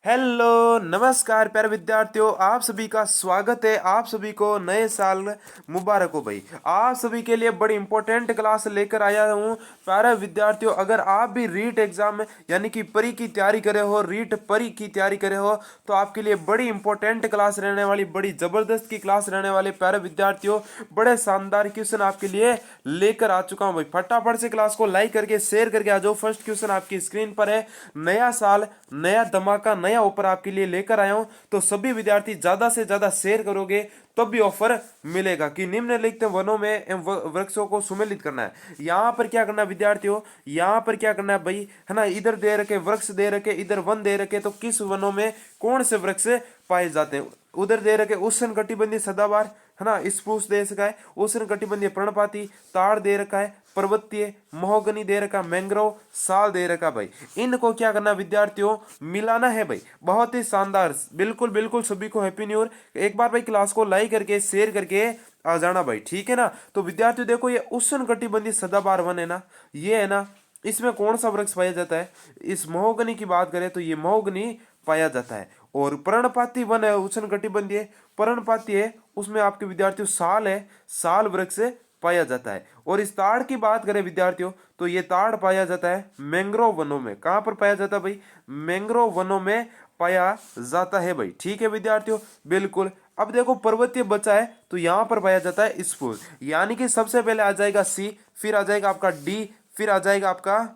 Hello नमस्कार प्यारे विद्यार्थियों, आप सभी का स्वागत है। आप सभी को नए साल मुबारक हो भाई। आप सभी के लिए बड़ी इंपॉर्टेंट क्लास लेकर आया हूँ प्यारे विद्यार्थियों। अगर आप भी रीट एग्जाम यानी कि परी की तैयारी करे हो, रीट परी की तैयारी करे हो, तो आपके लिए बड़ी इंपॉर्टेंट क्लास रहने वाली, बड़ी जबरदस्त की क्लास रहने वाली प्यारे विद्यार्थियों। बड़े शानदार क्वेश्चन आपके लिए लेकर आ चुका हूँ भाई। फटाफट से क्लास को लाइक करके शेयर करके आ जाओ। फर्स्ट क्वेश्चन आपकी स्क्रीन पर है। नया साल, नया धमाका, नया ऑफर आपके लिए लेकर आया हूं, तो सभी विद्यार्थी ज्यादा से ज्यादा शेयर करोगे तब भी ऑफर मिलेगा कि निम्नलिखित वनों में एवं वृक्षों को सुमेलित करना है। यहां पर क्या करना है विद्यार्थियों, यहां पर क्या करना है भाई, है ना। इधर दे रखे वृक्ष दे रखे, इधर वन दे रखे, तो किस वनों में कौन से वृक्ष पाए जाते हैं। उधर दे रखे उष्ण कटिबंधीय सदाबहार, है ना, स्प्रूस दे रखा है, उष्ण कटिबंधीय पर्णपाती, ताड़ दे रखा है, पर्वतीय, महोगनी दे रखा, मैंग्रोव, साल दे रखा भाई। इनको क्या करना विद्यार्थियों, मिलाना है भाई। बहुत ही शानदार, बिल्कुल बिल्कुल। सभी को हैप्पी न्यू ईयर। एक बार भाई क्लास को लाइक करके शेयर करके आ जाना भाई, ठीक है ना। तो विद्यार्थियों देखो, ये उष्ण कटिबंधीय सदाबहार वन है ना, ये है ना, इसमें कौन सा वृक्ष पाया जाता है। इस महोगनी की बात करें तो ये महोगनी पाया जाता है। और पर्णपाती वन है, उष्ण कटिबंधीय पर्णपाती है, उसमें आपके विद्यार्थियों साल है, साल वृक्ष पाया जाता है। और इस ताड़ की बात करें विद्यार्थियों, तो ये ताड़ पाया जाता है मैंग्रोव वनों में। कहां पर पाया जाता है भाई, मैंग्रोव वनों में पाया जाता है भाई, ठीक है विद्यार्थियों, बिल्कुल। अब देखो पर्वतीय बचा है, तो यहां पर पाया जाता है स्प्रूस, यानी कि सबसे पहले आ जाएगा सी, फिर आ जाएगा आपका डी, फिर आ जाएगा आपका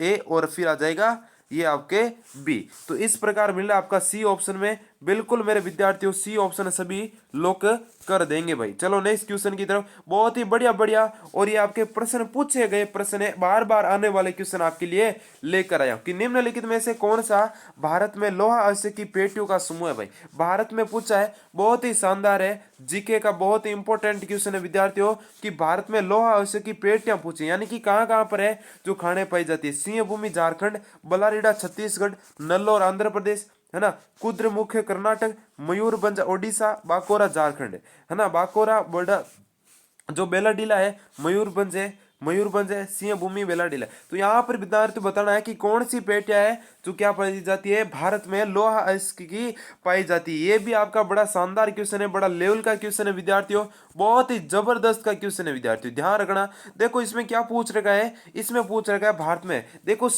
ए, और फिर आ जाएगा ये आपके बी। तो इस प्रकार मिल रहा है आपका सी ऑप्शन में। बिल्कुल मेरे विद्यार्थियों, सी ऑप्शन सभी लोग कर देंगे भाई। चलो नेक्स्ट क्वेश्चन की तरफ। बहुत ही बढ़िया बढ़िया, और ये आपके प्रश्न पूछे गए प्रश्न है, बार बार आने वाले क्वेश्चन आपके लिए लेकर आया कि निम्नलिखित में से कौन सा भारत में लौह अयस्क की पेटियों का समूह है भाई। भारत में पूछा है, बहुत ही शानदार है, जीके का बहुत ही इंपॉर्टेंट क्वेश्चन है विद्यार्थियों कि भारत में लौह अयस्क की पेटियां पूछी, यानी कि कहां कहां पर है जो खाने पाई जाती है। सिंह भूमि झारखंड, बलारीडा छत्तीसगढ़, नल्लोर आंध्र प्रदेश, है ना, कुद्रेमुख कर्नाटक, मयूरभंज ओडिशा, बांकुरा झारखंड, है ना। बांकुरा बड़ा जो बेलाडीला है, मयूरभंज है, मयूरभंज है, सिंह भूमि बेलाडीला। तो यहाँ पर विद्यार्थी बताना है कि कौन सी पेटियां है जो क्या पाई जाती है भारत में लोहा अयस्क की पाई जाती है। ये भी आपका बड़ा शानदार क्वेश्चन है, बड़ा लेवल का क्वेश्चन है विद्यार्थियों, बहुत ही जबरदस्त का क्वेश्चन है विद्यार्थियों, ध्यान रखना। देखो इसमें क्या पूछ रखा है, इसमें पूछ रखा है भारत में, देखो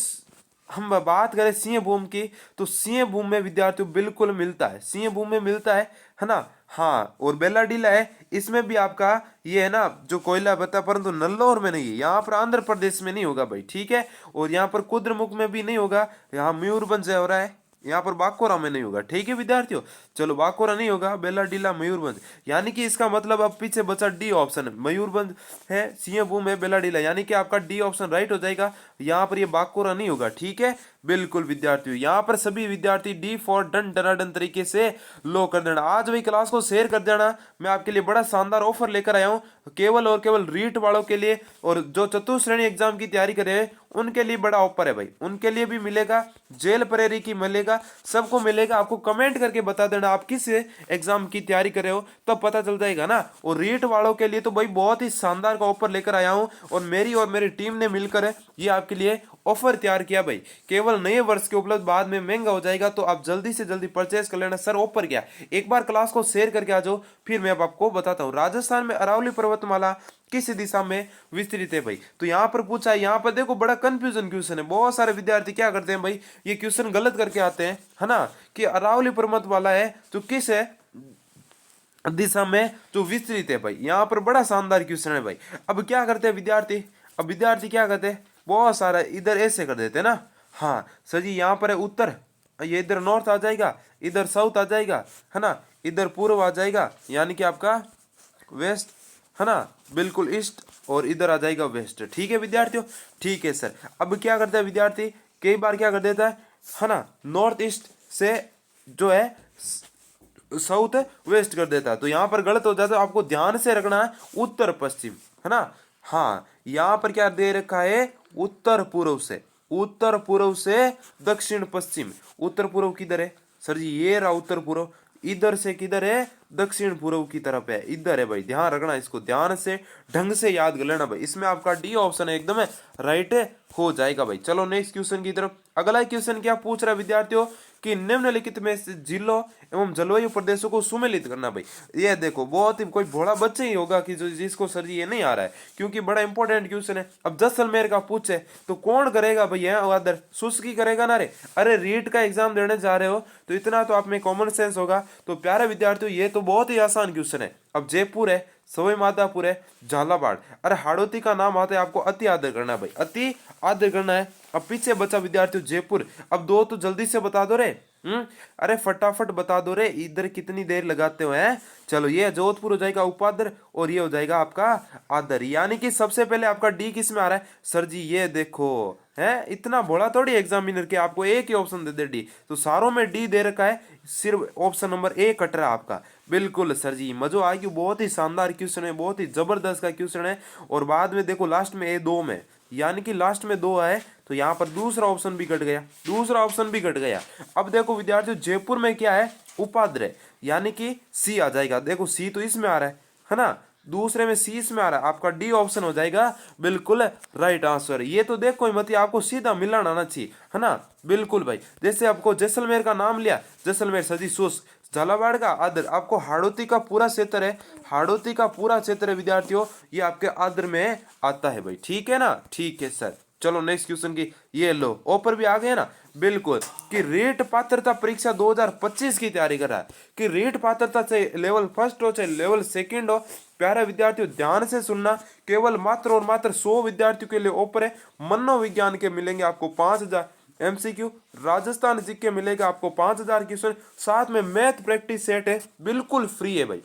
हम बात करें सिंह भूमि की, तो सिंह भूमि में विद्यार्थियों बिल्कुल मिलता है, सिंह भूमि में मिलता है ना। हाँ, और बेलाडीला है, इसमें भी आपका ये है ना जो कोयला बता, परंतु नल्लोर में नहीं है, यहाँ पर आंध्र प्रदेश में नहीं होगा भाई, ठीक है। और यहाँ पर कुद्रेमुख में भी नहीं होगा, यहाँ मयूरभंज हो रहा है, यहाँ पर बांकुरा में नहीं होगा, ठीक है विद्यार्थियों। चलो बांकुरा नहीं होगा, बेलाडीला, मयूरभंज, यानी कि इसका मतलब अब पीछे बचा डी ऑप्शन, मयूरभंज है, सिंह भूमि है, बेलाडीला, यानी कि आपका डी ऑप्शन राइट हो जाएगा। यहाँ पर ये बांकुरा नहीं होगा, ठीक है, बिल्कुल विद्यार्थियों। यहाँ पर सभी विद्यार्थी डी फॉर डन डनाडन तरीके से लो कर देना। आज वही क्लास को शेयर कर देना। मैं आपके लिए बड़ा शानदार ऑफर लेकर आया हूँ, केवल और केवल रीट वालों के लिए, और जो चतुश्रेणी एग्जाम की तैयारी करे उनके लिए बड़ा ऑफर है भाई, उनके लिए भी मिलेगा, जेल प्रेरी की मिलेगा, सबको मिलेगा। आपको कमेंट करके बता देना आप किस एग्जाम की तैयारी कर रहे हो, तब तो पता चल जाएगा ना। और रीट वालों के लिए तो भाई बहुत ही शानदार का ऑफर लेकर आया हूं, और मेरी टीम ने मिलकर ये आपके लिए ऑफर तैयार किया भाई। केवल नए वर्ष के उपलब्ध, बाद में महंगा हो जाएगा, तो आप जल्दी से जल्दी परचेज कर लेना। सर ऑफर क्या, एक बार क्लास को शेयर करके आ जाओ, फिर मैं अब आपको बताता हूँ। राजस्थान में अरावली पर्वतमाला किस दिशा में विस्तृत है भाई। तो यहाँ पर पूछा है, यहाँ पर देखो बड़ा कंफ्यूजन क्वेश्चन है, बहुत सारे विद्यार्थी क्या करते हैं भाई, ये क्वेश्चन गलत करके आते हैं, है ना, कि अरावली पर्वतमाला है तो किस है दिशा में जो विस्तृत है भाई। यहाँ पर बड़ा शानदार क्वेश्चन है भाई। अब क्या करते हैं विद्यार्थी, अब विद्यार्थी क्या करते हैं, बहुत सारा इधर ऐसे कर देते हैं ना। हाँ सर जी, यहाँ पर है उत्तर, ये इधर नॉर्थ आ जाएगा, इधर साउथ आ जाएगा, है ना, इधर पूर्व आ जाएगा, यानी कि आपका वेस्ट, है ना, बिल्कुल ईस्ट, और इधर आ जाएगा वेस्ट, ठीक है विद्यार्थियों, ठीक है सर। अब क्या करता है विद्यार्थी, कई बार क्या कर देता है ना, नॉर्थ ईस्ट से जो है साउथ वेस्ट कर देता है, तो यहाँ पर गलत हो जाता है। आपको ध्यान से रखना है उत्तर पश्चिम, है ना। हाँ, यहाँ पर क्या दे रखा है, उत्तर पूर्व से, उत्तर पूर्व से दक्षिण पश्चिम। उत्तर पूर्व किधर है सर जी, ये रहा उत्तर पूर्व, इधर से किधर है, दक्षिण पूर्व की तरफ है, इधर है भाई, ध्यान रखना, इसको ध्यान से ढंग से याद कर लेना भाई। इसमें आपका डी ऑप्शन है एकदम है राइट हो जाएगा भाई। चलो नेक्स्ट क्वेश्चन की तरफ। अगला क्वेश्चन क्या पूछ रहा है विद्यार्थियों कि निम्नलिखित में से जिलों एवं जलवायु प्रदेशों को सुमेलित करना भाई। ये देखो बहुत ही कोई भोला बच्चा ही होगा कि जो जिसको सर जी ये नहीं आ रहा है, क्योंकि बड़ा इंपॉर्टेंट क्वेश्चन है। अब जैसलमेर का पूछे तो कौन करेगा भैया, अदर सुस्की करेगा ना रे। अरे रीट का एग्जाम देने जा रहे हो तो इतना तो आप में कॉमन सेंस होगा। तो प्यारे विद्यार्थियों ये तो बहुत ही आसान क्वेश्चन है। अब जयपुर है, सवाई माधोपुर है, झालावाड़, अरे हाड़ौती का नाम आता है, आपको अति आदर करना है भाई, अति आदर करना है। अब पीछे बचा विद्यार्थियों जयपुर। अब दो तो जल्दी से बता दो रे। अरे फटाफट बता दो रे, इधर कितनी देर लगाते हो हैं। चलो ये जोधपुर हो जाएगा उपादर और ये हो जाएगा आपका आदर। यानी कि सबसे पहले आपका डी किस में आ रहा है सर जी, ये देखो है, इतना बड़ा थोड़ी एग्जामिनर के आपको एक ही ऑप्शन दे दे डी, तो सारों में डी दे रखा है, सिर्फ ऑप्शन नंबर ए कट रहा है आपका। बिल्कुल सर जी, मजो आएगी, बहुत ही शानदार क्वेश्चन है, बहुत ही जबरदस्त का क्वेश्चन है। और बाद में देखो लास्ट में ए दो में, यानी कि लास्ट में दो है, तो यहाँ पर दूसरा ऑप्शन भी कट गया, दूसरा ऑप्शन भी कट गया। अब देखो विद्यार्थियों जयपुर में क्या है, उपाद्र, यानी कि सी आ जाएगा। देखो सी तो इसमें आ रहा है ना, दूसरे में सी इसमें आ रहा है, आपका डी ऑप्शन हो जाएगा बिल्कुल राइट आंसर। ये तो देखो मत आपको सीधा मिलाना आना चाहिए, है ना। बिल्कुल भाई, जैसे आपको जैसलमेर का नाम लिया, जैसलमेर सजी सुस, झालावाड़ का आदर, आपको हाड़ौती का पूरा क्षेत्र है, हाड़ौती का पूरा क्षेत्र है विद्यार्थियों, ये आपके आदर में आता है भाई, ठीक है ना। ठीक है सर, चलो नेक्स्ट क्वेश्चन की ये लो ऊपर भी आ गए ना। बिल्कुल कि रेट पात्रता परीक्षा 2025 की तैयारी कर रहा है, कि रेट पात्रता चाहे लेवल फर्स्ट हो चाहे लेवल सेकंड हो, प्यारे विद्यार्थियों ध्यान से सुनना, केवल मात्र और मात्र 100 विद्यार्थियों के लिए ऑफर है। मनोविज्ञान के मिलेंगे आपको 5000 एमसीक्यू, राजस्थान जीके मिलेगा आपको 5000 क्वेश्चन, साथ में मैथ प्रैक्टिस सेट है, बिल्कुल फ्री है भाई।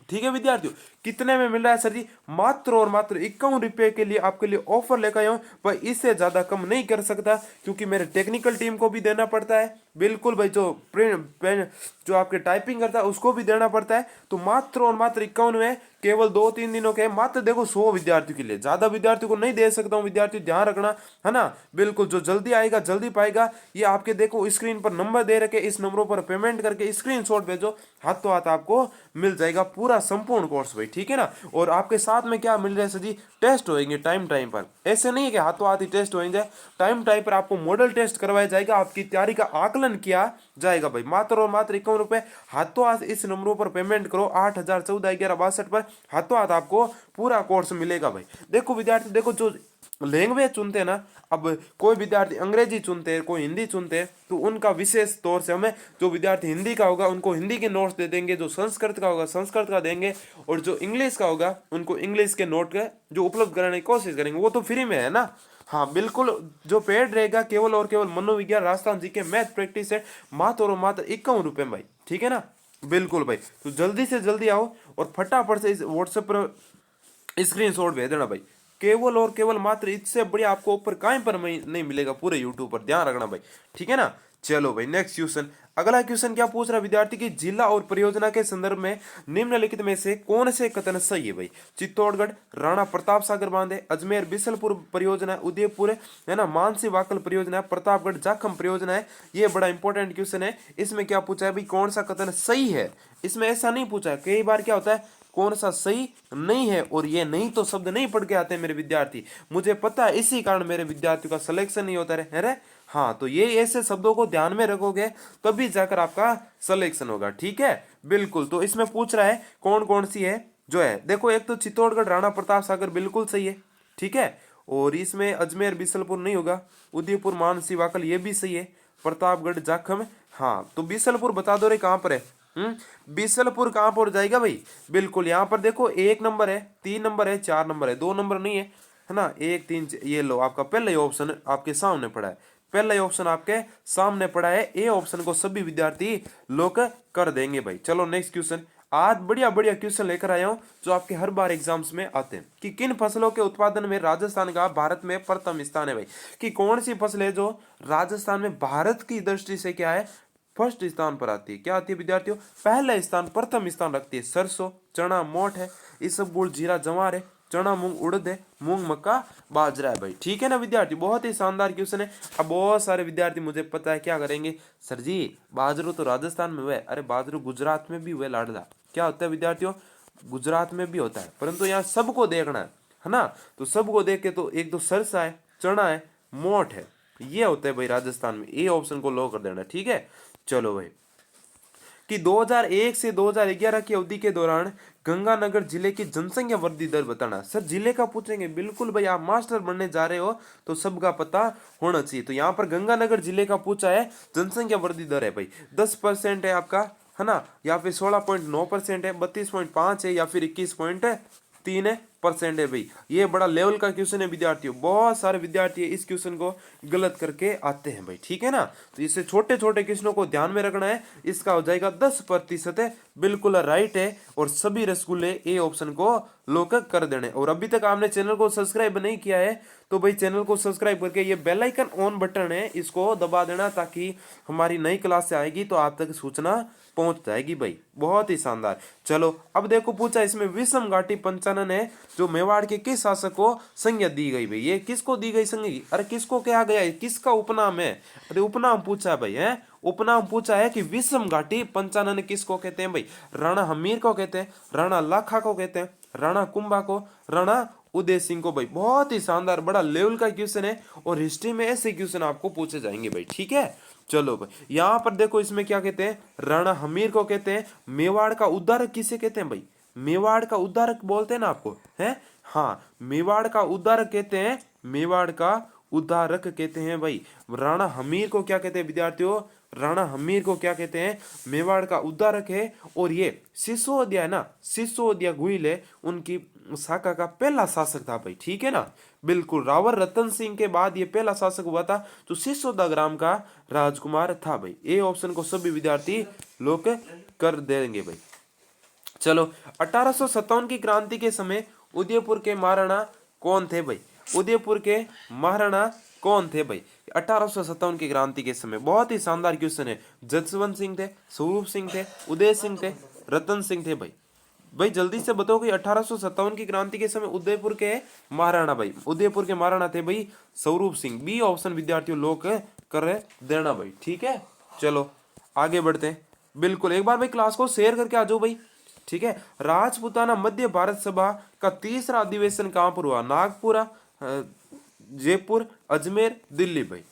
ठीक है विद्यार्थियों, कितने में मिल रहा है सर जी, मात्र और मात्र 51 रुपए के लिए आपके लिए ऑफर लेकर आया हूं, पर इससे ज्यादा कम नहीं कर सकता, क्योंकि मेरे टेक्निकल टीम को भी देना पड़ता है। बिल्कुल भाई, जो प्रिंट पेन जो आपके टाइपिंग करता है उसको भी देना पड़ता है। तो मात्र और मात्र 51 में, केवल 2-3 दिनों के, मात्र देखो 100 विद्यार्थियों के लिए, ज्यादा विद्यार्थियों को नहीं दे सकता हूँ विद्यार्थी, ध्यान रखना, है ना। बिल्कुल, जो जल्दी आएगा जल्दी पाएगा। ये आपके देखो स्क्रीन पर नंबर दे रखे, इस नंबरों पर पेमेंट करके स्क्रीनशॉट भेजो, हाथों हाथ आपको मिल जाएगा पूरा संपूर्ण कोर्स भाई, ठीक है ना। और आपके साथ में क्या मिल रहा है सर जी, टेस्ट होएंगे टाइम टाइम पर, ऐसे नहीं है कि हाथों हाथ ही टेस्ट होएंगे, टाइम टाइम पर आपको मॉडल टेस्ट करवाया जाएगा, आपकी तैयारी का आकलन किया जाएगा भाई। मात्र और मात्र 51 रुपए, हाथों हाथ इस नंबरों पर पेमेंट करो, 8014-1162 पर हाथों हाथ आपको पूरा कोर्स मिलेगा भाई। देखो विद्यार्थी, देखो जो लैंग्वेज चुनते हैं ना, अब कोई विद्यार्थी अंग्रेजी चुनते हैं, कोई हिंदी चुनते हैं, तो उनका विशेष तौर से हमें, जो विद्यार्थी हिंदी का होगा उनको हिंदी के नोट्स दे देंगे, जो संस्कृत का होगा संस्कृत का देंगे, और जो इंग्लिश का होगा उनको इंग्लिश के नोट के जो उपलब्ध कराने की कोशिश करेंगे, वो तो फ्री में है ना। हाँ बिल्कुल, जो पेड रहेगा केवल और केवल मनोविज्ञान, राजस्थान जी के मैथ प्रैक्टिस है, मात्र और मात्र 51 रुपए भाई, ठीक है ना। बिल्कुल भाई, तो जल्दी से जल्दी आओ और फटाफट से इस व्हाट्सएप पर स्क्रीनशॉट भेज देना भाई। केवल और केवल मात्र इससे बढ़िया आपको ऊपर कहीं पर नहीं मिलेगा पूरे यूट्यूब पर, ध्यान रखना भाई, ठीक है ना। चलो भाई नेक्स्ट क्वेश्चन। अगला क्वेश्चन क्या पूछ रहा है विद्यार्थी की, जिला और परियोजना के संदर्भ में निम्नलिखित में से कौन से कथन सही है भाई। चित्तौड़गढ़ राणा प्रताप सागर बांध है, अजमेर बिसलपुर परियोजना, उदयपुर है ना मानसी वाकल परियोजना, प्रतापगढ़ जाखम परियोजना है। ये बड़ा इंपॉर्टेंट क्वेश्चन है। इसमें क्या पूछा है भाई, कौन सा कथन सही है। इसमें ऐसा नहीं पूछा है, कई बार क्या होता है कौन सा सही नहीं है, और ये नहीं तो शब्द नहीं पढ़ के आते मेरे विद्यार्थी, मुझे पता है, इसी कारण मेरे विद्यार्थियों का सिलेक्शन नहीं होता है। हाँ, तो ये ऐसे शब्दों को ध्यान में रखोगे तभी जाकर आपका सिलेक्शन होगा, ठीक है। बिल्कुल, तो इसमें पूछ रहा है कौन कौन सी है जो है, देखो एक तो चित्तौड़गढ़ राणा प्रताप सागर बिल्कुल सही है, ठीक है। और इसमें अजमेर बिसलपुर नहीं होगा, उदयपुर मानसी वाकल ये भी सही है, प्रतापगढ़ जाखम, हाँ तो बिसलपुर बता दो रे कहाँ पर है। बिसलपुर कहाँ पर जाएगा भाई, बिल्कुल यहाँ पर देखो 1 नंबर है, 3 नंबर है, 4 नंबर है, 2 नंबर नहीं है ना, 1 3, ये लो आपका पहला ही ऑप्शन आपके सामने पड़ा है, पहला ही ऑप्शन आपके सामने पड़ा है, ए ऑप्शन को सभी विद्यार्थी लोग कर देंगे भाई। चलो नेक्स्ट क्वेश्चन, आज बढ़िया बढ़िया क्वेश्चन लेकर आया हूं जो आपके हर बार एग्जाम्स में आते हैं, कि किन फसलों के उत्पादन में राजस्थान का भारत में प्रथम स्थान है भाई, कि कौन सी फसल है जो राजस्थान में भारत की दृष्टि से क्या है फर्स्ट स्थान पर आती है, क्या आती है विद्यार्थियों, पहला स्थान प्रथम स्थान रखती है। सरसों, चना, मोठ है, इसबगोल, जीरा, जवार है, चना, मूंग, उड़द है, मूंग, मक्का, बाजरा है भाई, ठीक है ना विद्यार्थी। बहुत ही शानदार क्वेश्चन है। अब बहुत सारे विद्यार्थी मुझे पता है क्या करेंगे, सर जी बाजरो तो राजस्थान में हुआ है, अरे बाजरो गुजरात में भी हुआ लाडला, क्या होता है विद्यार्थियों, गुजरात में भी होता है, परंतु यहाँ सबको देखना है ना। तो सबको देख के तो एक तो सरसा है, चना है, मोठ है, ये होता है भाई राजस्थान में। ए ऑप्शन को लो कर देना, ठीक है। चलो भाई, कि 2001 से 2011 की अवधि के दौरान गंगानगर जिले की जनसंख्या वृद्धि दर बताना। सर जिले का पूछेंगे, बिल्कुल भाई, आप मास्टर बनने जा रहे हो तो सबका पता होना चाहिए। तो यहाँ पर गंगानगर जिले का पूछा है, जनसंख्या वृद्धि दर है भाई 10% है आपका, है ना, या फिर 16.9% है, 32.5 है, या फिर 21.3% है भाई। ये बड़ा लेवल का क्वेश्चन है विद्यार्थियों, बहुत सारे विद्यार्थी इस क्वेश्चन को गलत करके आते हैं भाई, ठीक है ना। तो इससे छोटे छोटे क्वेश्चनों को ध्यान में रखना है। इसका हो जाएगा 10% है, बिल्कुल राइट है। और सभी रसगुल्ले ए ऑप्शन को लोक कर देने। और अभी तक आपने चैनल को सब्सक्राइब नहीं किया है तो भाई चैनल को सब्सक्राइब करके ये बेल आइकन ऑन बटन है इसको दबा देना, ताकि हमारी नई क्लास से आएगी तो आप तक सूचना पहुंच जाएगी भाई। बहुत ही शानदार। चलो अब देखो, पूछा इसमें विषम घाटी पंचानन है जो मेवाड़ के किस शासक को संज्ञा दी गई भाई। ये किसको दी गई संज्ञा? अरे किसको क्या गया है, किसका उपनाम है? अरे उपनाम पूछा भाई, है उपनाम पूछा है कि विषम घाटी पंचानन किसको कहते हैं भाई। राणा हमीर को कहते हैं, राणा लाखा को कहते हैं, राणा कुंभा को, राणा उदय सिंह को भाई। बहुत ही शानदार, बड़ा लेवल का क्वेश्चन है और हिस्ट्री में ऐसे क्वेश्चन आपको पूछे जाएंगे भाई, ठीक है। चलो भाई, यहां पर देखो इसमें क्या कहते हैं, राणा हमीर को कहते हैं। मेवाड़ का उद्धारक किसे कहते हैं भाई? मेवाड़ का उद्धारक बोलते हैं ना आपको, है हाँ, मेवाड़ का उद्धारक कहते हैं, मेवाड़ का उद्धारक कहते हैं भाई। राणा हमीर को क्या कहते हैं विद्यार्थियों? राणा हमीर को क्या कहते हैं? मेवाड़ का उद्धारक है। और ये सिसोदिया है ना, सिसोदिया गुइल है, उनकी शाखा का पहला शासक था भाई, ठीक है ना। बिल्कुल, रावर रतन सिंह के बाद ये पहला शासक हुआ था जो सिसोदा ग्राम का राजकुमार था भाई। ए ऑप्शन को सभी विद्यार्थी लोग कर देंगे भाई। चलो, 1857 की क्रांति के समय उदयपुर के महाराणा कौन थे भाई? उदयपुर के महाराणा कौन थे भाई 1857 की क्रांति के समय? बहुत ही शानदार क्वेश्चन है। जसवंत सिंह थे, स्वरूप सिंह थे, उदय सिंह थे, रतन सिंह थे भाई। भाई जल्दी से बताओ कि 1857 की क्रांति के समय उदयपुर के महाराणा भाई, उदयपुर के महाराणा थे भाई स्वरूप सिंह। बी ऑप्शन विद्यार्थियों लोग कर देना भाई, ठीक है। चलो आगे बढ़ते हैं। बिल्कुल, एक बार भाई क्लास को शेयर करके आ जाओ भाई, ठीक है। राजपूताना मध्य भारत सभा का तीसरा अधिवेशन कहां पर हुआ? नागपुर, जयपुर, अजमेर, दिल्ली भाई।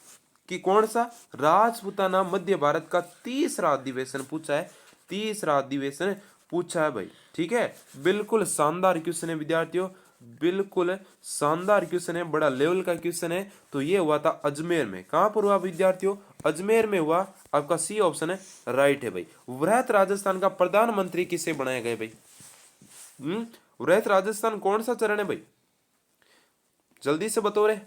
कि कौन सा? राजपूताना मध्य भारत का तीसरा अधिवेशन पूछा है, तीसरा अधिवेशन पूछा है भाई, ठीक है। बिल्कुल शानदार क्वेश्चन है विद्यार्थियों, बिल्कुल शानदार क्वेश्चन है, बड़ा लेवल का क्वेश्चन है। तो ये हुआ था अजमेर में। कहां पर हुआ विद्यार्थियों? अजमेर में हुआ। आपका सी ऑप्शन है राइट है भाई। वृहत राजस्थान का प्रधानमंत्री किसे बनाया गया भाई? वृहत राजस्थान कौन सा चरण है भाई? जल्दी से बताओ रे।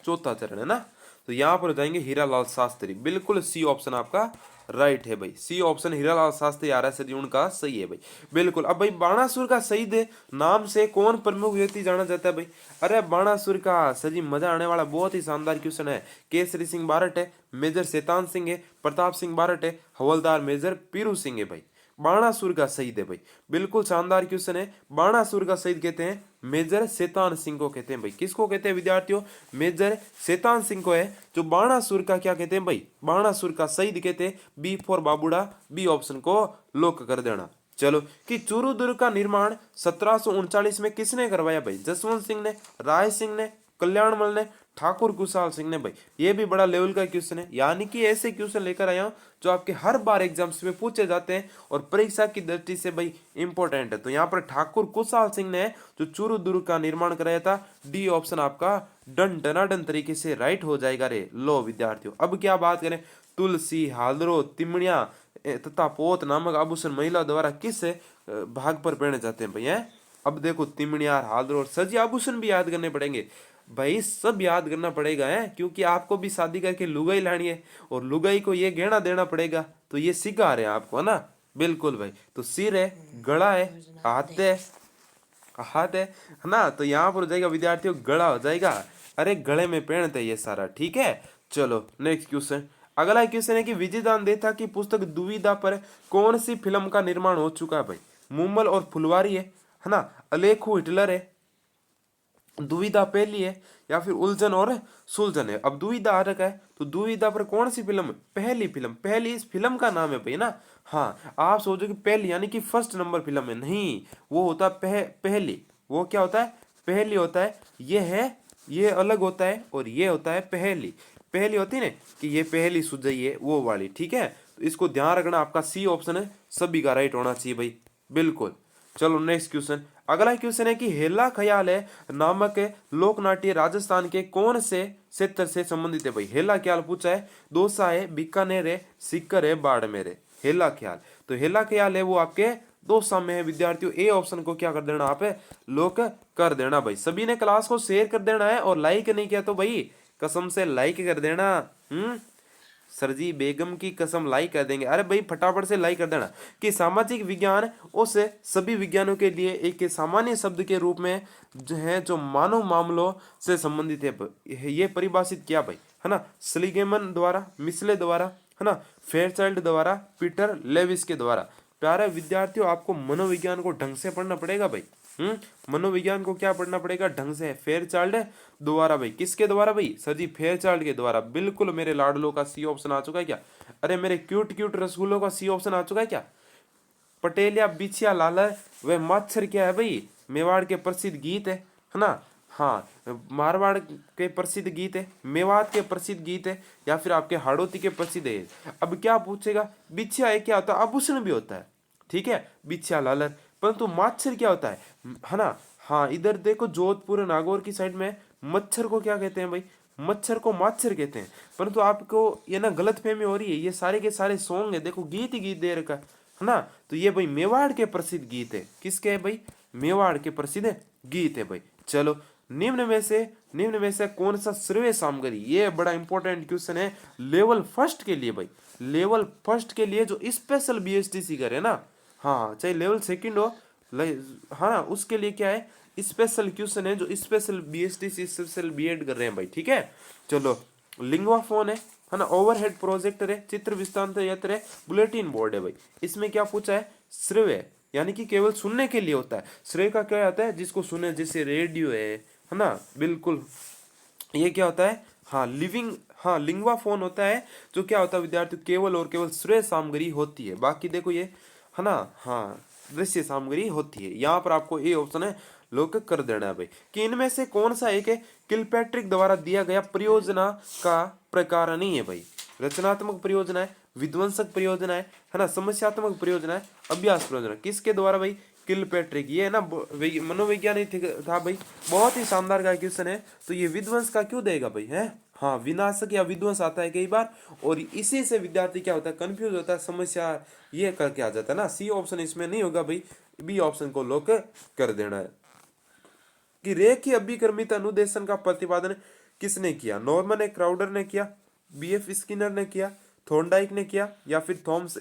चौथा चरण है ना। तो यहां पर हो जाएंगे हीरालाल शास्त्री। बिल्कुल सी ऑप्शन आपका राइट है भाई। सी ऑप्शन हीरालाल शास्त्री आ रहा है उनका सही है भाई। बिल्कुल। अब भाई बाणासुर का शहीद नाम से कौन प्रमुख व्यक्ति जाना जाता है भाई? अरे बाणासुर का सजी मजा आने वाला बहुत ही शानदार क्वेश्चन है। केसरी सिंह बारट है, मेजर शैतान सिंह है, प्रताप सिंह बारट है, हवलदार मेजर पीरू सिंह है भाई। बाणासुर का शहीद है भाई। बिल्कुल शानदार क्वेश्चन है। बाणासुर का शहीद कहते हैं मेजर शैतान सिंह को कहते हैं भाई। किसको कहते हैं विद्यार्थियों? मेजर शैतान सिंह को है जो बाणासुर का क्या कहते हैं भाई? बाणासुर का शहीद कहते हैं। बी फॉर बाबूड़ा, बी ऑप्शन को लॉक कर देना। चलो, कि चूरू दुर्ग का निर्माण 1739 में किसने करवाया भाई? जसवंत सिंह ने, राय सिंह ने, कल्याणमल ने, ठाकुर कुशाल सिंह ने भाई। ये भी बड़ा लेवल का क्वेश्चन है, यानी कि ऐसे क्वेश्चन लेकर आया हूं जो आपके हर बार एग्जाम्स में पूछे जाते हैं और परीक्षा की दृष्टि से भाई इंपॉर्टेंट है। तो यहाँ पर ठाकुर कुशाल सिंह ने जो चूरू दुर्ग का निर्माण कराया था, डी ऑप्शन आपका डन डनाडन तरीके से राइट हो जाएगा रे। लो विद्यार्थियों, अब क्या बात करें? तुलसी, हालरो, तिमड़िया तथा पोत नामक आभूषण महिला द्वारा किस भाग पर पहने जाते हैं भाई? है अब देखो, तिमड़िया, हालरो और सजी आभूषण भी याद करने पड़ेंगे भाई, सब याद करना पड़ेगा है, क्योंकि आपको भी शादी करके लुगाई लानी है और लुगाई को ये गहना देना पड़ेगा। तो ये सिखा रहे हैं आपको, है ना। बिल्कुल भाई। तो सिर है, गला है, हाथ है, हाथ है ना। तो यहाँ पर हो जाएगा विद्यार्थियों गला हो जाएगा। अरे गले में पहनते ये सारा, ठीक है। चलो नेक्स्ट क्वेश्चन। अगला क्वेश्चन है कि विजयदान देथा की पुस्तक दुविधा पर कौन सी फिल्म का निर्माण हो चुका है भाई? मुम्मल और फुलवारी है ना, अलेखू हिटलर है, दुविधा पहली है या फिर उलझन और सुलझन है। अब दुविधा आ रखा है तो दुविधा पर कौन सी फिल्म? पहली फिल्म। पहली इस फिल्म का नाम है भाई ना। हाँ, आप सोचो कि पहली यानी कि फर्स्ट नंबर फिल्म है, नहीं, वो होता है पहली। वो क्या होता है? पहली होता है। ये है, ये अलग होता है और ये होता है पहली। पहली होती है ना कि ये पहली सुझाई है वो वाली, ठीक है। तो इसको ध्यान रखना, आपका सी ऑप्शन है सभी का राइट होना चाहिए भाई, बिल्कुल। चलो नेक्स्ट क्वेश्चन। अगला क्वेश्चन है कि हेला ख्याल है नामक लोक नाट्य राजस्थान के कौन से क्षेत्र से संबंधित है भाई? हेला ख्याल पूछा है, दौसा है, बीकानेर है, सीकर है, बाड़मेर है। हेला ख्याल, तो हेला ख्याल है वो आपके दौसा में है विद्यार्थियों। ए ऑप्शन को क्या कर देना आप लोक कर देना भाई। सभी ने क्लास को शेयर कर देना है और लाइक नहीं किया तो भाई कसम से लाइक कर देना। सर जी बेगम की कसम लाइक कर देंगे। अरे भाई फटाफट से लाइक कर देना। कि सामाजिक विज्ञान उस सभी विज्ञानों के लिए एक सामान्य शब्द के रूप में जो है जो मानव मामलों से संबंधित है। ये परिभाषित किया भाई, है ना, स्लीगेमन द्वारा, मिसले द्वारा, है ना, फेयरचाइल्ड द्वारा, पीटर लेविस के द्वारा। प्यारे विद्यार्थियों आपको मनोविज्ञान को ढंग से पढ़ना पड़ेगा भाई। मनोविज्ञान को क्या पढ़ना पड़ेगा? ढंग से। फेयरचाइल्ड द्वारा भाई, किसके द्वारा भाई? सर जी फेयरचाइल्ड के द्वारा, बिल्कुल। मेरे लाडलो का सी ऑप्शन आ चुका है क्या? अरे मेरे क्यूट क्यूट रसगुल्लों का सी ऑप्शन आ चुका है क्या? पटेलिया बिछिया लाल वह माच्छर क्या है भाई? मेवाड़ के प्रसिद्ध गीत है ना। हाँ, मारवाड़ के प्रसिद्ध गीत है, मेवात के प्रसिद्ध गीत है, या फिर आपके हाड़ौती के प्रसिद्ध है। अब क्या पूछेगा? बिछिया है क्या होता है? आभूषण भी होता है, ठीक है, बिछिया लालर। परंतु माच्छर क्या होता है ना। हाँ, इधर देखो जोधपुर नागौर की साइड में मच्छर को क्या कहते हैं भाई? मच्छर को माच्छर कहते हैं। परंतु आपको ये ना गलत फहमी हो रही है, ये सारे के सारे सॉन्ग है, देखो गीत ही गीत दे रखा है ना। तो ये भाई मेवाड़ के प्रसिद्ध गीत है। किसके है भाई? मेवाड़ के प्रसिद्ध गीत है भाई। चलो, निम्न में से कौन सा श्रेय सामग्री? ये बड़ा इंपॉर्टेंट क्वेश्चन है लेवल फर्स्ट के लिए भाई। लेवल फर्स्ट के लिए जो स्पेशल बीएसटीसी करे ना, हाँ, चाहे लेवल सेकंड हो, हाँ ना, उसके लिए क्या है? स्पेशल क्वेश्चन है जो स्पेशल बीएसटीसी स्पेशल बीएड कर रहे हैं भाई, ठीक है। चलो, लिंगवा फोन है ना, ओवरहेड प्रोजेक्टर है, चित्र विस्तार यंत्र है, बुलेटिन बोर्ड है भाई। इसमें क्या पूछा है? श्रव्य यानी कि केवल सुनने के लिए होता है। श्रेय का क्या आता है? जिसको सुने, जैसे रेडियो है ना, बिल्कुल। ये क्या होता है? हाँ, लिंगवा फोन होता है जो क्या होता है विद्यार्थी? केवल और केवल श्रेय सामग्री होती है। बाकी देखो ये, है ना, हाँ, दृश्य सामग्री होती है। यहाँ पर आपको ये ऑप्शन है लोक कर देना है भाई। कि इनमें से कौन सा एक है किलपैट्रिक द्वारा दिया गया परियोजना का प्रकार नहीं है भाई? रचनात्मक परियोजना है, विध्वंसक परियोजना है ना, समस्यात्मक परियोजना है, अभ्यास परियोजना। किसके द्वारा भाई? किलपैट्रिक। ये है ना मनोवैज्ञानिक था भाई, बहुत ही शानदार का क्वेश्चन है। तो ये विध्वंस का क्यों देगा भाई? है, हाँ, विनाशक या विध्वंस आता है कई बार, और इसी से विद्यार्थी क्या होता है? कंफ्यूज होता है, समस्या ये करके आ जाता है ना। सी ऑप्शन इसमें नहीं होगा भाई, बी ऑप्शन को लॉक कर देना है। कि रेखीय अभिक्रमित अनुदेशन का प्रतिपादन किसने किया? नॉर्मन क्राउडर ने किया, बीएफ स्किनर ने किया, थॉर्नडाइक ने किया, या फिर थॉमस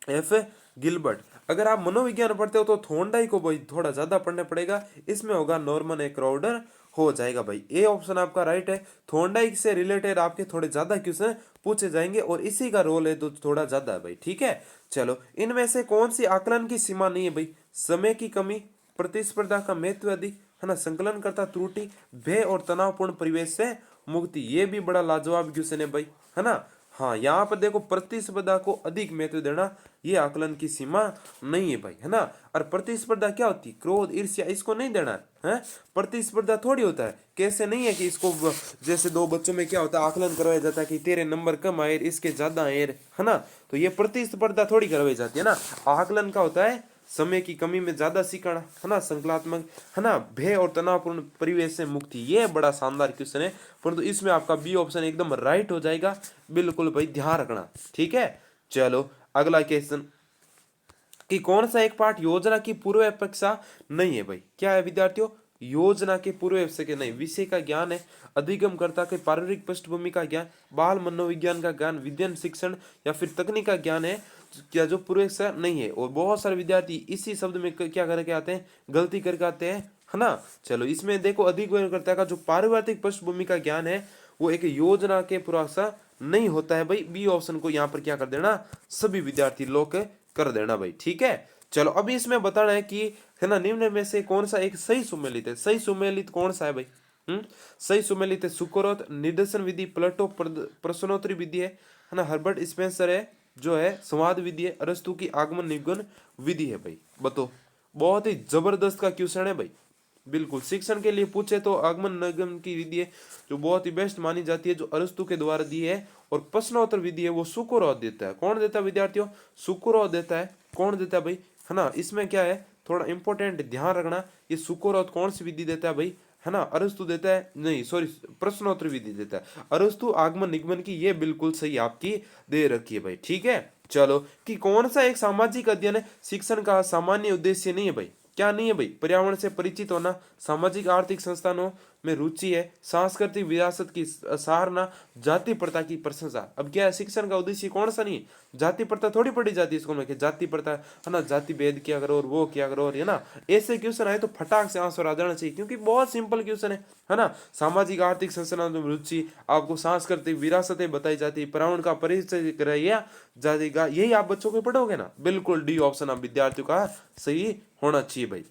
एफ गिलबर्ट। अगर आप मनोविज्ञान पढ़ते हो तो थॉर्नडाइक को भाई थोड़ा ज्यादा पढ़ना पड़ेगा, इसमें होगा नॉर्मन क्राउडर हो जाएगा भाई। ए ऑप्शन आपका राइट है। थॉर्नडाइक से रिलेटेड आपके थोड़े ज्यादा क्वेश्चन पूछे जाएंगे और इसी का रोल है तो थोड़ा ज्यादा है भाई, ठीक है। चलो, इनमें से कौन सी आकलन की सीमा नहीं है भाई? समय की कमी, प्रतिस्पर्धा का महत्व अधिक, है ना, संकलन करता त्रुटि, भय और तनावपूर्ण परिवेश से मुक्ति। ये भी बड़ा लाजवाब क्वेश्चन है भाई, है ना। हाँ, यहाँ पर देखो प्रतिस्पर्धा को अधिक महत्व देना, ये आकलन की सीमा नहीं है भाई, है ना। और प्रतिस्पर्धा क्या होती है? क्रोध, ईर्ष्या, इसको नहीं देना है। प्रतिस्पर्धा थोड़ी होता है, कैसे नहीं है कि इसको जैसे दो बच्चों में क्या होता है? आकलन करवाया जाता है कि तेरे नंबर कम आए, इसके ज्यादा आए, है ना। तो ये प्रतिस्पर्धा थोड़ी करवाई जाती है ना। आकलन का होता है समय की कमी में ज्यादा सीखना, है ना, संकलात्मक, है ना, भय और तनावपूर्ण परिवेश से मुक्ति। ये बड़ा शानदार क्वेश्चन है, परंतु इसमें आपका बी ऑप्शन एकदम राइट हो जाएगा, बिल्कुल भाई, ध्यान रखना, ठीक है। चलो, अगला क्वेश्चन। कि कौन सा एक पाठ योजना की पूर्व अपेक्षा नहीं है भाई? क्या है विद्यार्थियों? योजना के पूर्व अपेक्षा के नहीं। विषय का ज्ञान है, अधिगमकर्ता के पारिवारिक पृष्ठभूमि का ज्ञान, बाल मनोविज्ञान का ज्ञान, विज्ञान शिक्षण या फिर तकनीक का ज्ञान है क्या जो पूर्व अपेक्षा नहीं है। और बहुत सारे विद्यार्थी इसी शब्द में क्या करके आते हैं? गलती करके आते हैं, है ना। चलो, इसमें देखो अधिगमकर्ता का जो पारिवारिक पृष्ठभूमि का ज्ञान है वो एक योजना के पूर्वाक्षा नहीं होता है भाई। बी ऑप्शन को यहाँ पर क्या कर देना? सभी विद्यार्थी लोग कर देना भाई, ठीक है। चलो अभी इसमें बताना है कि है ना निम्न में से कौन सा एक सही सुमेलित है। सही सुमेलित कौन सा है भाई? सही सुमेलित है सुकरोत निदर्शन विधि, प्लेटो प्रश्नोत्तरी विधि है ना, हर्बर्ट स्पेंसर है जो है संवाद विधि है, अरस्तु की आगमन निगमन विधि है भाई। बताओ, बहुत ही जबरदस्त का क्वेश्चन है भाई। बिल्कुल शिक्षण के लिए पूछे तो आगमन निगमन की विधि है जो बहुत ही बेस्ट मानी जाती है, जो अरस्तु के द्वारा दी है। और प्रश्नोत्तर विधि है वो सुकुरोत देता है। कौन देता है विद्यार्थियों? सुकुरोत देता है। कौन देता है भाई? है ना, इसमें क्या है थोड़ा इंपॉर्टेंट ध्यान रखना, ये सुकुरोत कौन सी विधि देता है भाई? है ना, अरस्तु देता है, नहीं सॉरी प्रश्नोत्तर विधि देता है अरस्तु। आगमन निगमन की ये बिल्कुल सही आपकी दे रखी है भाई। ठीक है, चलो कि कौन सा एक सामाजिक अध्ययन है शिक्षण का सामान्य उद्देश्य नहीं है भाई? क्या नहीं है भाई? पर्यावरण से परिचित होना, सामाजिक आर्थिक संस्थानों में रुचि है, सांस्कृतिक विरासत की सराहना, जाति प्रथा की प्रशंसा। अब क्या है शिक्षण का उद्देश्य कौन सा नहीं है? जाति प्रथा थोड़ी पढ़ी जाती है स्कूल में कि जाति प्रथा है ना, जाति भेद किया करो और वो किया करो, और है ना ऐसे क्वेश्चन आए तो फटाक से आंसर आ जाना चाहिए, क्योंकि बहुत सिंपल क्वेश्चन है ना। सामाजिक आर्थिक संस्थानों में रुचि, आपको सांस्कृतिक विरासतें बताई जाती है, पर्यावरण का परिचय कराया जाएगा, यही आप बच्चों को पढ़ोगे ना। बिल्कुल डी ऑप्शन आप विद्यार्थियों का सही होना चाहिए भाई।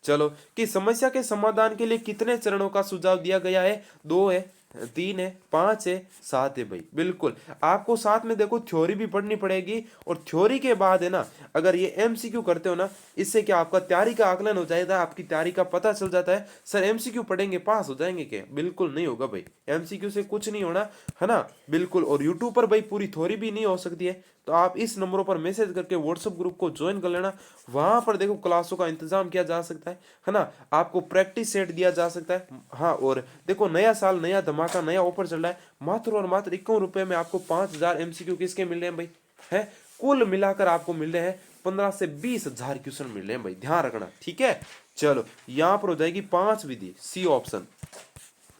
चलो कि समस्या के समाधान के लिए कितने चरणों का सुझाव दिया गया है? 2 है, 3 है, 5 है, 7 है भाई। बिल्कुल आपको साथ में देखो थ्योरी भी पढ़नी पड़ेगी, और थ्योरी के बाद है ना अगर ये एमसीक्यू करते हो ना, इससे क्या आपका तैयारी का आकलन हो जाएगा, आपकी तैयारी का पता चल जाता है। सर एमसीक्यू पढ़ेंगे पास हो जाएंगे क्या? बिल्कुल नहीं होगा भाई, एमसीक्यू से कुछ नहीं होना है ना। बिल्कुल, और यूट्यूब पर भाई पूरी थ्योरी भी नहीं हो सकती है, तो आप इस नंबरों पर मैसेज करके व्हाट्सएप ग्रुप को ज्वाइन कर लेना। वहां पर देखो क्लासों का इंतजाम किया जा सकता है ना, आपको प्रैक्टिस सेट दिया जा सकता है। हाँ, और देखो नया साल नया धमाका नया ऑफर चल रहा है, मात्र और मात्र 51 रुपए में आपको 5000 एमसीक्यू किसके मिल रहे हैं भाई? है कुल मिलाकर आपको मिल रहे हैं 15 से 20,000 क्वेश्चन मिल रहे हैं भाई, ध्यान रखना। ठीक है, चलो यहाँ पर हो जाएगी 5 विधि, सी ऑप्शन।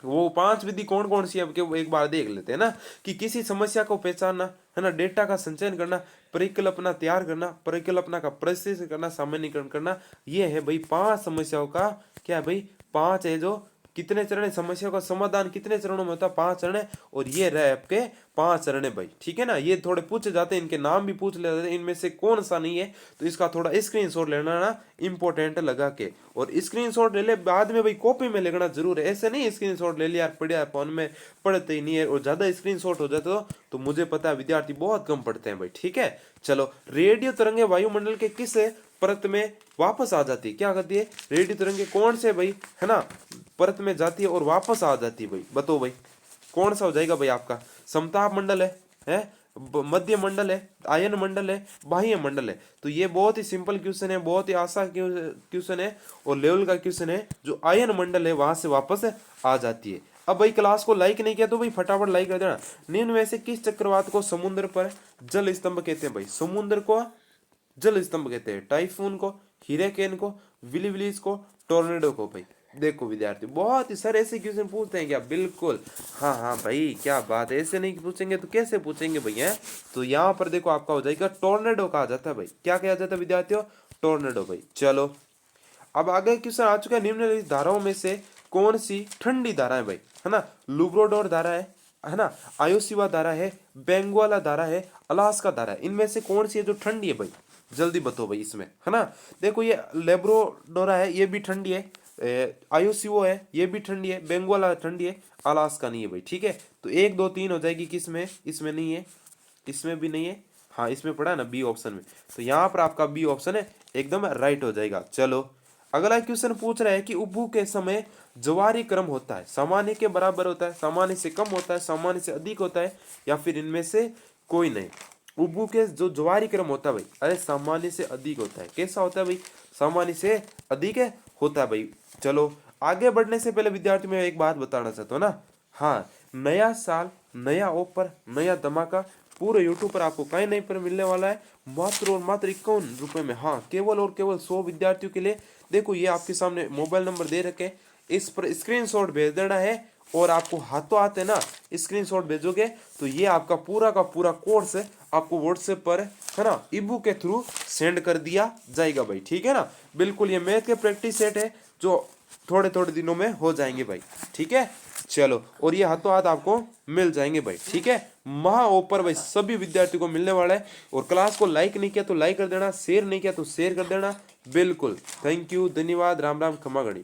वो 5 विधि कौन कौन सी है वो एक बार देख लेते हैं ना, कि किसी समस्या को पहचानना है ना, डेटा का संचयन करना, परिकल्पना तैयार करना, परिकल्पना का प्रस्तुत करना, सामान्यीकरण करना। ये है भाई 5 समस्याओं का क्या है भाई? 5 है जो कितने चरण है, समस्या का समाधान कितने चरणों में होता है? 5 चरण है, और ये रहे आपके 5 चरण है भाई। ठीक है ना, ये थोड़े पूछे जाते हैं, इनके नाम भी पूछ लेते हैं, इनमें से कौन सा नहीं है, तो इसका थोड़ा स्क्रीनशॉट लेना ना इंपॉर्टेंट लगा के, और स्क्रीनशॉट ले ले बाद में भाई कॉपी में लिखना जरूर है। ऐसे नहीं स्क्रीनशॉट ले लिया पढ़िया फोन में पढ़ते ही नहीं है, और ज्यादा स्क्रीनशॉट हो जाते तो मुझे पता है विद्यार्थी बहुत कम पढ़ते हैं भाई। ठीक है, चलो रेडियो तरंगे वायुमंडल के किस परत में वापस आ जाती है? क्या करती है? रेडियो तरंगे कौन से भाई है ना परत में जाती है और वापस आ जाती है भाई? बताओ भाई कौन सा हो जाएगा भाई आपका? समताप मंडल है मध्य मंडल है, आयन मंडल है, बाह्य मंडल है। तो ये बहुत ही सिंपल क्वेश्चन है, बहुत ही आसान क्वेश्चन है, और लेवल का क्वेश्चन है। जो आयन मंडल है वहां से वापस आ जाती है। अब भाई क्लास को लाइक नहीं किया तो भाई फटाफट लाइक कर देना। निम्न में से किस चक्रवात को समुद्र पर जल स्तंभ कहते हैं भाई? समुद्र को जल स्तंभ कहते हैं। टाइफून को, हिरिकेन को, विलीविलीज को, टोर्नेडो को भाई। देखो विद्यार्थी बहुत ही सर ऐसे क्वेश्चन पूछते हैं क्या? बिल्कुल हाँ हाँ भाई, क्या बात है, ऐसे नहीं पूछेंगे तो कैसे पूछेंगे भैया? तो यहाँ पर देखो आपका हो जाएगा टोर्नेडो कहा जाता है भाई। क्या कहा जाता है विद्यार्थियों? टोर्नेडो भाई। चलो अब आगे क्वेश्चन आ चुका है, निम्नलिखित धाराओं में से कौन सी ठंडी धारा है भाई? है ना, लुब्रोडोर धारा है ना, आयोसीवा धारा है, बेंगवाला धारा है, अलास्का धारा है। इनमें से कौन सी है जो ठंडी है भाई? जल्दी बताओ भाई इसमें, है ना। देखो ये लेब्रोडोरा है, ये भी ठंडी है, आयोसीओ है, ये भी ठंडी है, बेंगवाला ठंडी है, अलास्का नहीं है भाई। ठीक है, तो 1 2 3 हो जाएगी किसमें? इसमें नहीं है, इसमें भी नहीं है, हाँ इसमें पड़ा है ना बी ऑप्शन में, तो यहाँ पर आपका बी ऑप्शन है एकदम राइट हो जाएगा। चलो अगला क्वेश्चन पूछ रहा है कि उपभू के समय ज्वारी क्रम होता है, सामान्य के बराबर होता है, सामान्य से कम होता है, सामान्य से अधिक होता है, या फिर इनमें से कोई नहीं। उपभू के जो ज्वारी क्रम होता है भाई, अरे सामान्य से अधिक होता है। कैसा होता है भाई? सामान्य से अधिक है होता है भाई। चलो आगे बढ़ने से पहले विद्यार्थी में एक बात बताना चाहता हूँ ना, हाँ नया साल नया ऑफर नया धमाका पूरे यूट्यूब पर आपको कहीं नहीं पर मिलने वाला है, मात्र और मात्र 51 रुपए में। हाँ केवल और केवल 100 विद्यार्थियों के लिए। देखो ये आपके सामने मोबाइल नंबर दे रखे, इस पर स्क्रीनशॉट भेज देना है, और आपको हाथों हाथ है ना स्क्रीनशॉट भेजोगे तो ये आपका पूरा का पूरा कोर्स आपको व्हाट्सएप पर है ना ईबुक के थ्रू सेंड कर दिया जाएगा भाई। ठीक है ना, बिल्कुल ये मैथ के प्रैक्टिस सेट है जो थोड़े थोड़े दिनों में हो जाएंगे भाई। ठीक है, चलो, और ये हाथों हाथ आपको मिल जाएंगे भाई, ठीक है। महा ऑफर भाई सभी विद्यार्थियों को मिलने वाला है। और क्लास को लाइक नहीं किया तो लाइक कर देना, शेयर नहीं किया तो शेयर कर देना। बिल्कुल, थैंक यू, धन्यवाद, राम राम, खमा गणी।